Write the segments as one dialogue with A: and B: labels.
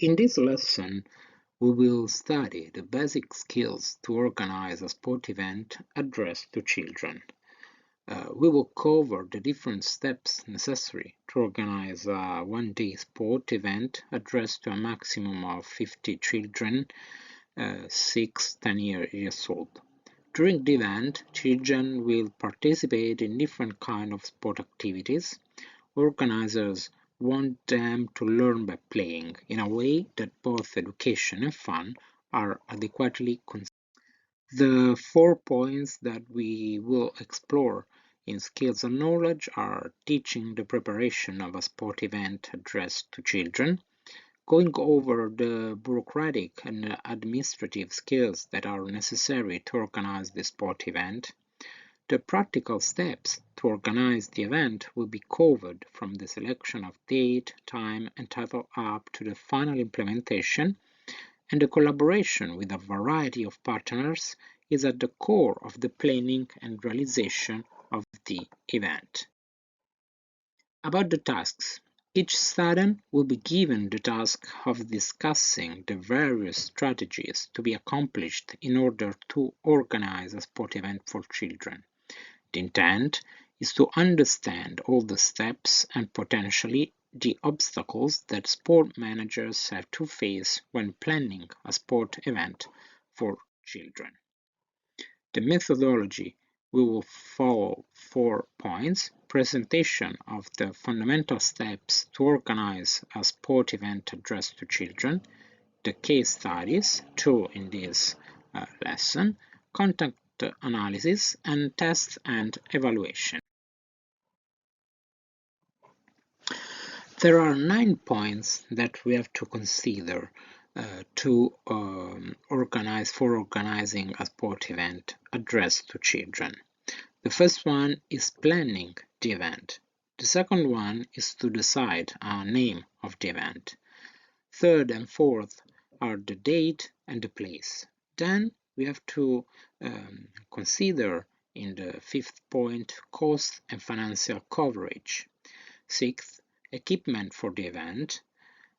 A: In this lesson, we will study the basic skills to organize a sport event addressed to children. We will cover the different steps necessary to organize a one-day sport event addressed to a maximum of 50 children, 6-10 years old. During the event, children will participate in different kinds of sport activities. Organizers want them to learn by playing in a way that both education and fun are adequately considered. The 4 points that we will explore in skills and knowledge are teaching the preparation of a sport event addressed to children, going over the bureaucratic and administrative skills that are necessary to organize the sport event. The practical steps to organize the event will be covered from the selection of date, time, and title up to the final implementation, and the collaboration with a variety of partners is at the core of the planning and realization of the event. About the tasks, each student will be given the task of discussing the various strategies to be accomplished in order to organize a sport event for children. The intent is to understand all the steps and potentially the obstacles that sport managers have to face when planning a sport event for children. The methodology we will follow 4 points: presentation of the fundamental steps to organize a sport event addressed to children, the case studies, 2 in this lesson, content analysis, and test and evaluation. There are 9 points that we have to consider to organizing a sport event addressed to children. The first one is planning the event. The second one is to decide a name of the event. Third and fourth are the date and the place. Then we have to consider in the fifth point cost and financial coverage. Sixth, equipment for the event.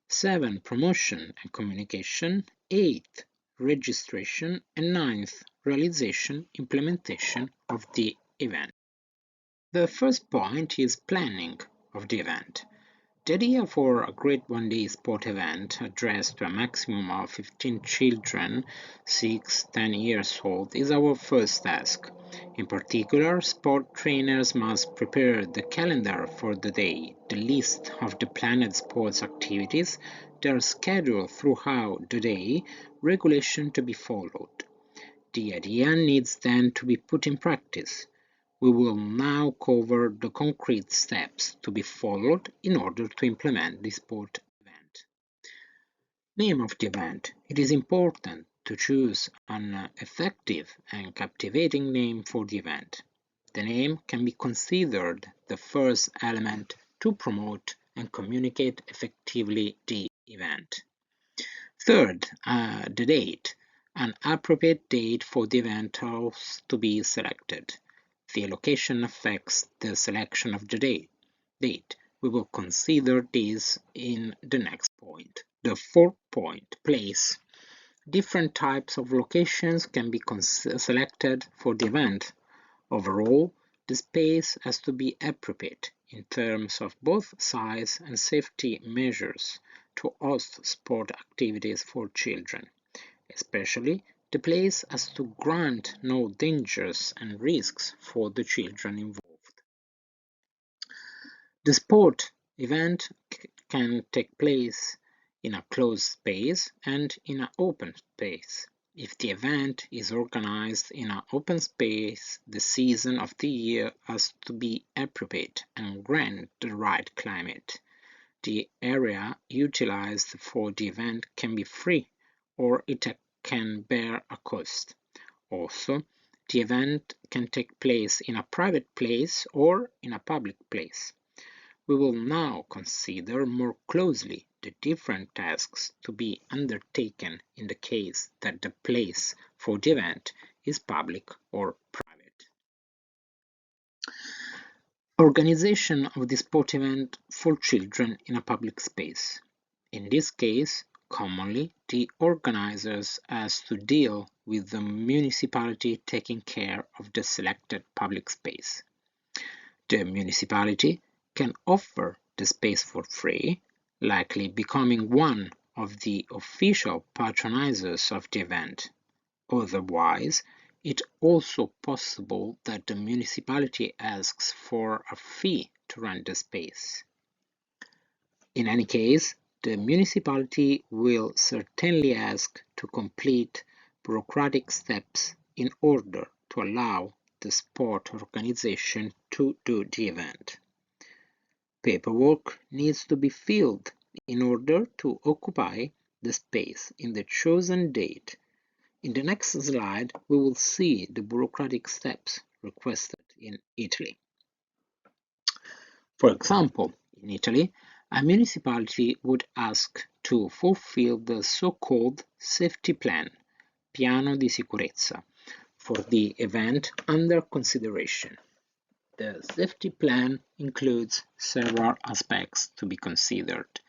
A: 7, promotion and communication. 8, registration. And 9th, realization, implementation of the event. The first point is planning of the event. The idea for a great one-day sport event addressed to a maximum of 15 children, 6-10 years old, is our first task. In particular, sport trainers must prepare the calendar for the day, the list of the planned sports activities, their schedule throughout the day, regulation to be followed. The idea needs then to be put in practice. We will now cover the concrete steps to be followed in order to implement the sport event. Name of the event. It is important to choose an effective and captivating name for the event. The name can be considered the first element to promote and communicate effectively the event. Third, the date. An appropriate date for the event has to be selected. The location affects the selection of the date. We will consider this in the next point. The fourth point, place. Different types of locations can be selected for the event. Overall, the space has to be appropriate in terms of both size and safety measures to host sport activities for children. Especially, the place has to grant no dangers and risks for the children involved. The sport event can take place in a closed space and in an open space. If the event is organized in an open space, the season of the year has to be appropriate and grant the right climate. The area utilized for the event can be free, or it can bear a cost. Also, the event can take place in a private place or in a public place. We will now consider more closely the different tasks to be undertaken in the case that the place for the event is public or private. Organization of the sport event for children in a public space. In this case, Commonly, the organizers has to deal with the municipality taking care of the selected public space. The municipality can offer the space for free, likely becoming one of the official patronizers of the event. Otherwise, it's also possible that the municipality asks for a fee to rent the space. In any case, the municipality will certainly ask to complete bureaucratic steps in order to allow the sport organization to do the event. Paperwork needs to be filled in order to occupy the space in the chosen date. In the next slide, we will see the bureaucratic steps requested in Italy. For example, in Italy, a municipality would ask to fulfill the so-called safety plan, piano di sicurezza, for the event under consideration. The safety plan includes several aspects to be considered: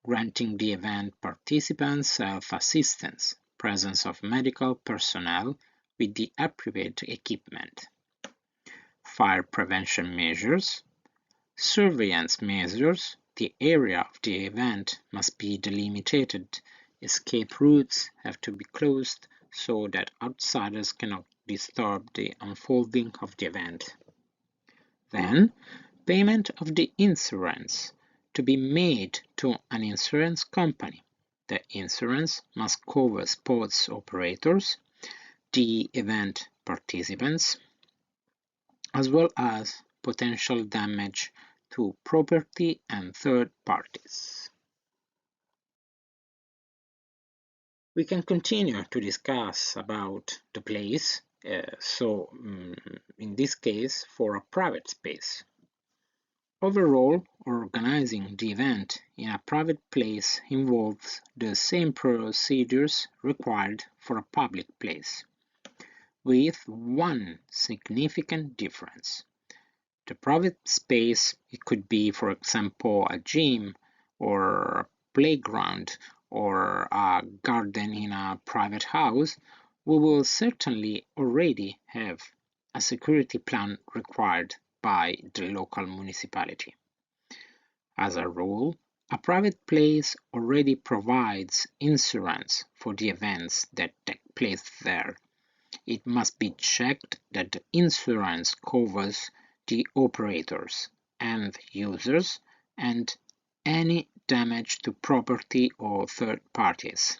A: granting the event participants self-assistance, presence of medical personnel with the appropriate equipment, fire prevention measures, surveillance measures. The area of the event must be delimited, escape routes have to be closed so that outsiders cannot disturb the unfolding of the event. Then, payment of the insurance to be made to an insurance company. The insurance must cover sports operators, the event participants, as well as potential damage to property and third parties. We can continue to discuss about the place, in this case for a private space. Overall, organizing the event in a private place involves the same procedures required for a public place, with one significant difference. The private space, it could be, for example, a gym or a playground or a garden in a private house, we will certainly already have a security plan required by the local municipality. As a rule, a private place already provides insurance for the events that take place there. It must be checked that the insurance covers the operators and users and any damage to property or third parties.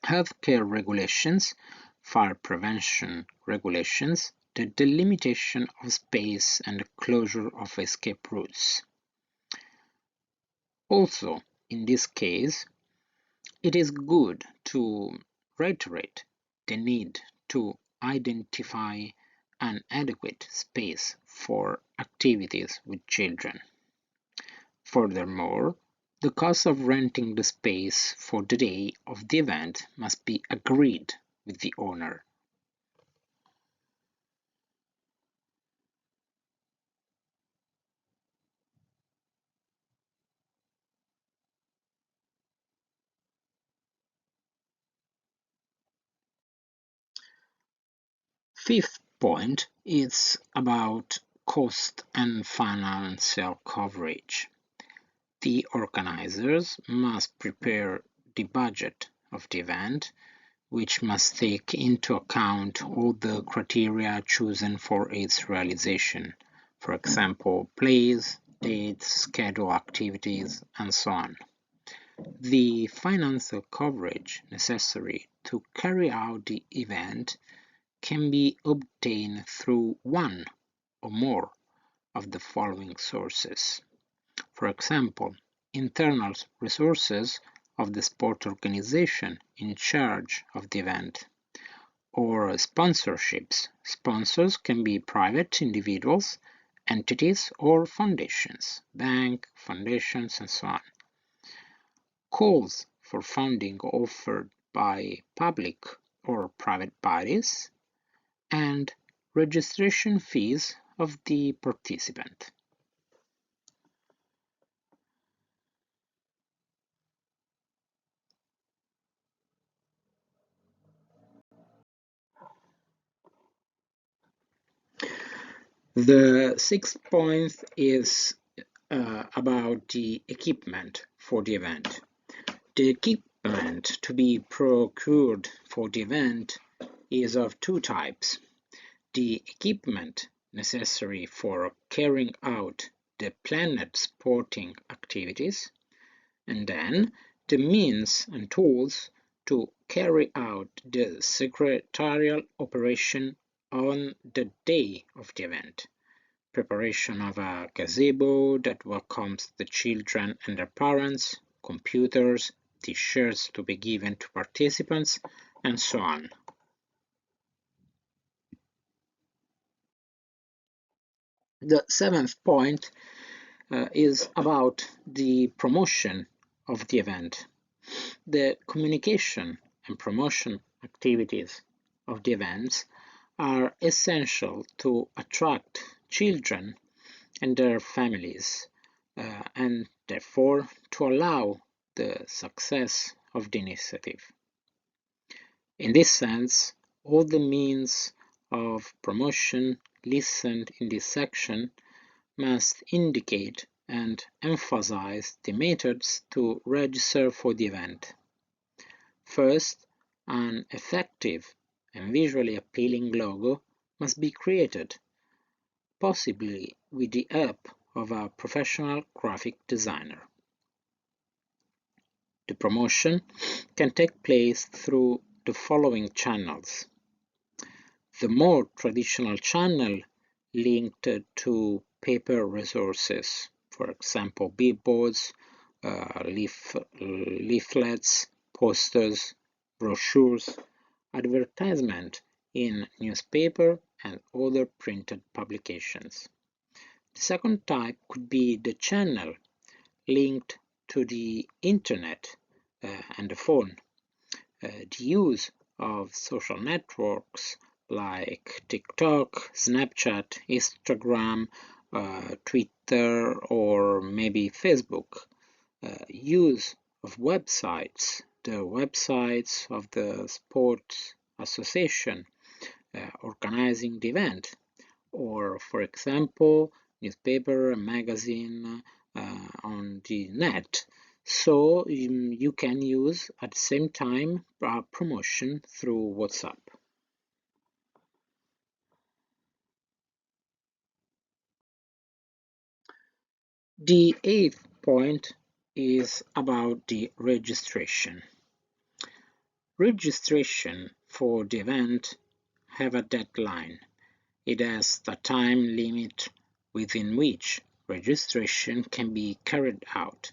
A: Healthcare regulations, fire prevention regulations, the delimitation of space and the closure of escape routes. Also, in this case, it is good to reiterate the need to identify an adequate space for activities with children. Furthermore, the cost of renting the space for the day of the event must be agreed with the owner. Fifth point is about cost and financial coverage. The organizers must prepare the budget of the event, which must take into account all the criteria chosen for its realization, for example, place, dates, schedule activities, and so on. The financial coverage necessary to carry out the event can be obtained through one or more of the following sources. For example, internal resources of the sport organization in charge of the event, or sponsorships. Sponsors can be private individuals, entities, or foundations, bank, foundations, and so on. Calls for funding offered by public or private bodies, and registration fees of the participant. The sixth point is about the equipment for the event. The equipment to be procured for the event is of two types: the equipment necessary for carrying out the planned sporting activities, and then the means and tools to carry out the secretarial operation on the day of the event. Preparation of a gazebo that welcomes the children and their parents, computers, T-shirts to be given to participants, and so on. The seventh point is about the promotion of the event. The communication and promotion activities of the events are essential to attract children and their families, and therefore to allow the success of the initiative. In this sense, all the means of promotion listed in this section must indicate and emphasize the methods to register for the event. First, an effective and visually appealing logo must be created, possibly with the help of a professional graphic designer. The promotion can take place through the following channels. The more traditional channel linked to paper resources, for example billboards, leaflets, posters, brochures, advertisement in newspaper and other printed publications. The second type could be the channel linked to the internet and the phone. The use of social networks like TikTok, Snapchat, Instagram, Twitter, or maybe Facebook. Use of websites, the websites of the sports association organizing the event, or for example, newspaper and magazine on the net. So you can use at the same time promotion through WhatsApp. The eighth point is about the registration. Registration for the event have a deadline. It has a time limit within which registration can be carried out,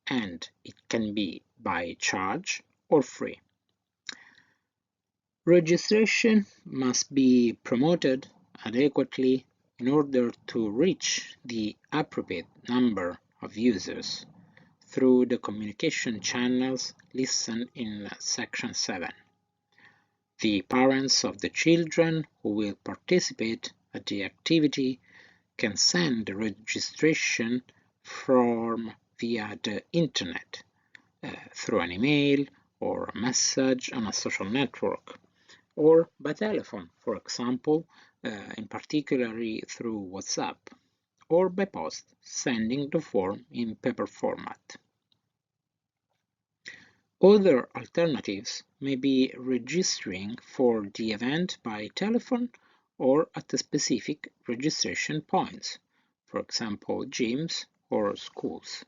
A: and it can be by charge or free. Registration must be promoted adequately in order to reach the appropriate number of users through the communication channels listed in Section 7. The parents of the children who will participate at the activity can send the registration form via the internet, through an email or a message on a social network, or by telephone, for example, in particularly through WhatsApp, or by post, sending the form in paper format. Other alternatives may be registering for the event by telephone or at specific registration points, for example gyms or schools.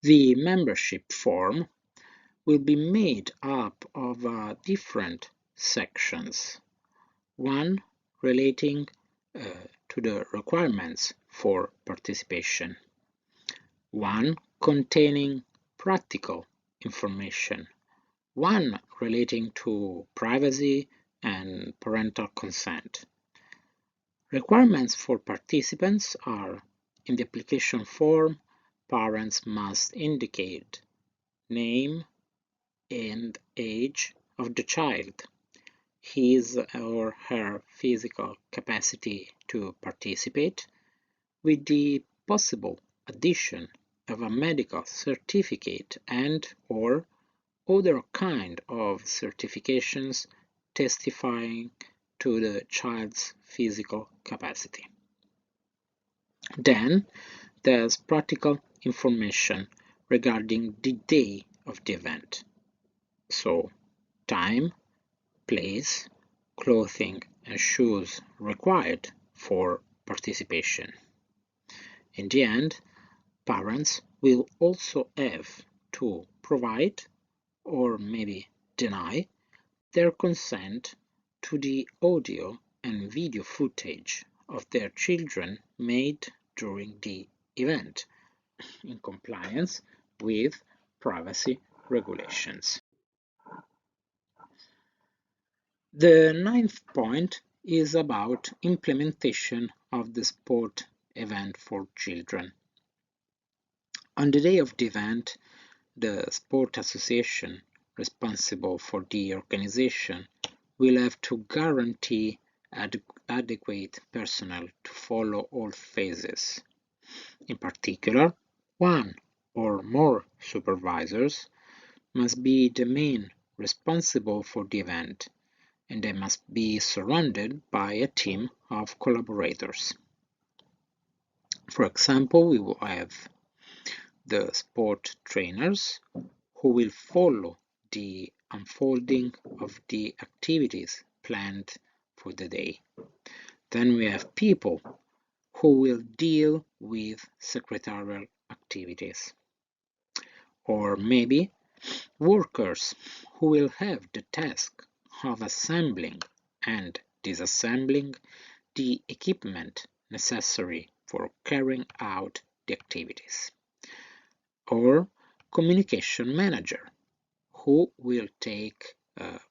A: The membership form will be made up of different sections. One relating to the requirements for participation. One containing practical information. One relating to privacy and parental consent. Requirements for participants are: in the application form, parents must indicate name and age of the child, his or her physical capacity to participate, with the possible addition of a medical certificate and/or other kind of certifications testifying to the child's physical capacity. Then there's practical information regarding the day of the event. So, time, place, clothing and shoes required for participation. In the end, parents will also have to provide, or maybe deny, their consent to the audio and video footage of their children made during the event, in compliance with privacy regulations. The ninth point is about implementation of the sport event for children. On the day of the event, the sport association responsible for the organization will have to guarantee adequate personnel to follow all phases. In particular, one or more supervisors must be the main responsible for the event, and they must be surrounded by a team of collaborators. For example, we will have the sport trainers who will follow the unfolding of the activities planned for the day. Then we have people who will deal with secretarial activities. Or maybe workers who will have the task of assembling and disassembling the equipment necessary for carrying out the activities. Or communication manager who will take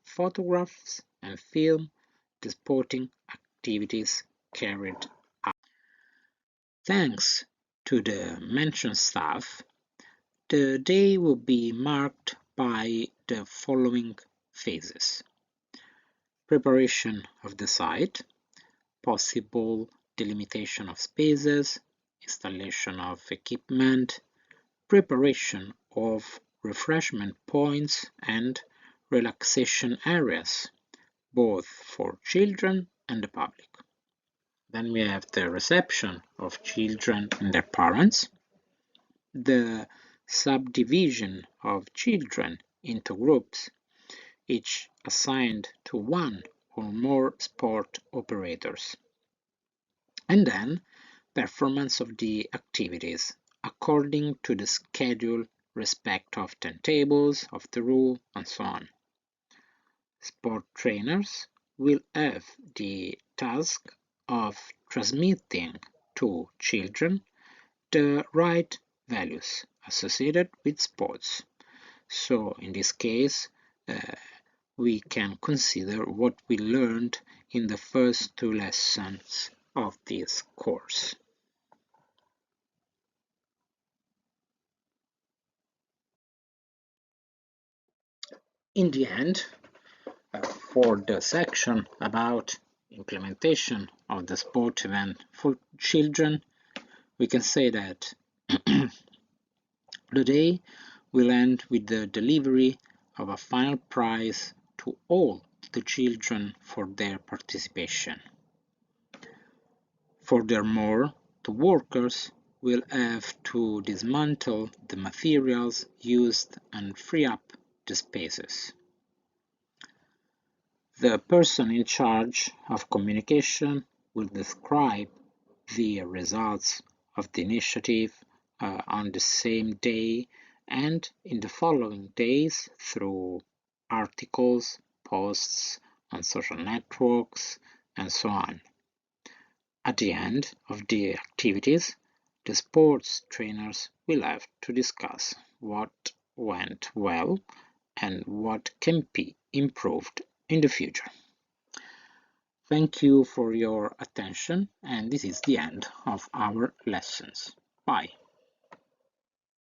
A: photographs and film the sporting activities carried out. Thanks to the mentioned staff, the day will be marked by the following phases: preparation of the site, possible delimitation of spaces, installation of equipment, preparation of refreshment points and relaxation areas, both for children and the public. Then we have the reception of children and their parents, the subdivision of children into groups, each assigned to one or more sport operators, and then performance of the activities according to the schedule, respect of timetables, of the rule, and so on. Sport trainers will have the task of transmitting to children the right values associated with sports. So in this case, we can consider what we learned in the first two lessons of this course. In the end, for the section about implementation of the sport event for children, we can say that the day will end with the delivery of a final prize to all the children for their participation. Furthermore, the workers will have to dismantle the materials used and free up the spaces. The person in charge of communication will describe the results of the initiative on the same day and in the following days through articles, posts on social networks, and so on. At the end of the activities, the sports trainers will have to discuss what went well and what can be improved in the future. Thank you for your attention, and this is the end of our lessons. Bye.